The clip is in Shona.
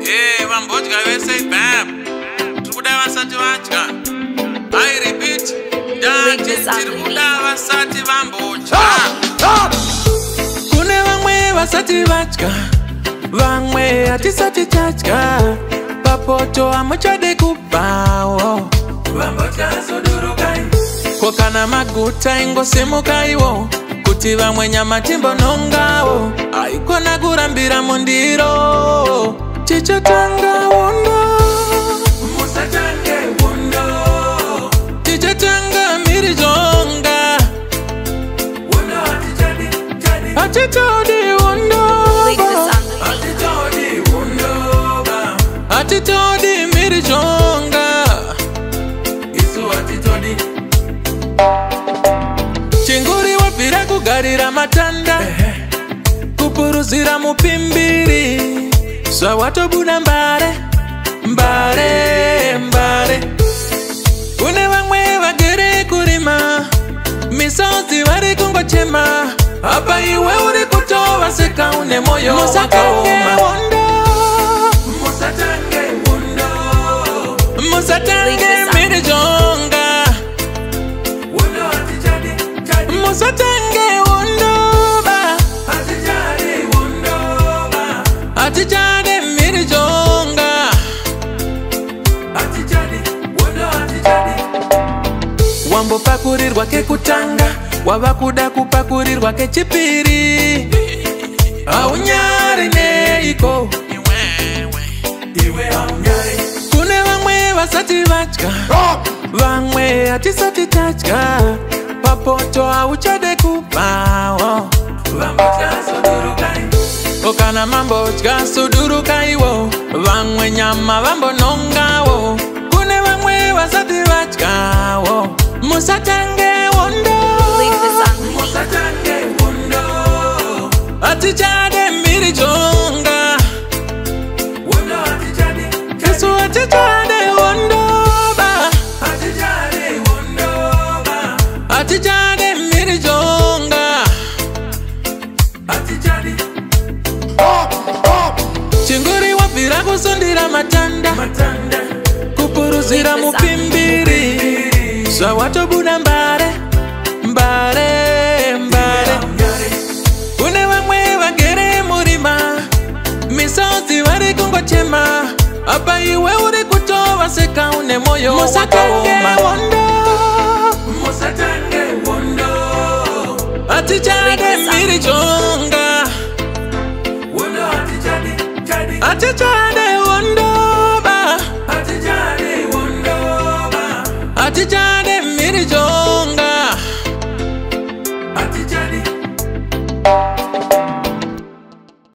Vambodya vese bam. Trikuda vasati vadya. I repeat. Trikuda vasati vambodya. Kune vamwe vasati vadya. Vamwe hatisati tadya. Papoto hamuchade kubawo. Vambodya sodurukai. Kokana maguta ingosемukaiwo. Kuti vamwe nyama timbonongawo. Aikona kurambira mundiro. Tichatanga wondo. Musatange wondo. Tichatanga mirijonga. Wondo atitodi wondo. Atitodi wondo. Atitodi mirijonga. Isu atitodi. Chinguri wapira kugarira matanda. Kupuruzira mupimbiri. Swawatobuda mbare. Kune vamwe vagere kurima. Misozi vari kungochema. Apa iwe uri kutova seka une moyo wakaoma. Musatange wondo. Musatange mirijonga. Wondo atijadi. Musatange wondo ba. Atijadi wondo ba. Atijadi mirijonga. Atijadi wondo atijadi. Wambo pakurirwa ke kutanga. Wavakuda kupakurirwa ke chipiri. Aunyari neiko. Iwe aunyari. Kune vamwe vasati vadya. Vamwe hatisati tadya. Papoto hauchade kubawo. Vambodya sodurukai. Okana mambodya sodurukaiwo. Vamwe nyama vambonongawo. Kune vamwe vasati vadyawo. Musatange wondo. Musatange wondo. Atijade mirijonga. Wondo atijade. Yesu atijade wondo ba. Atijade wondo ba. Atijade mirijonga. Atijade. Chinguri wapira kusundira matanda. Kupuruzira mupimbiri. Swawatobuda mbare. Kune vamwe vagere murima. Misozi vari kungochema. Apa iwe uri kutova seka une moyo wakaoma. Musatange wondo. Atijade mirijonga. Wondo atijade. Atijade wondo ba. Atijade wondo ba. Atijade mirijonga. Atijade.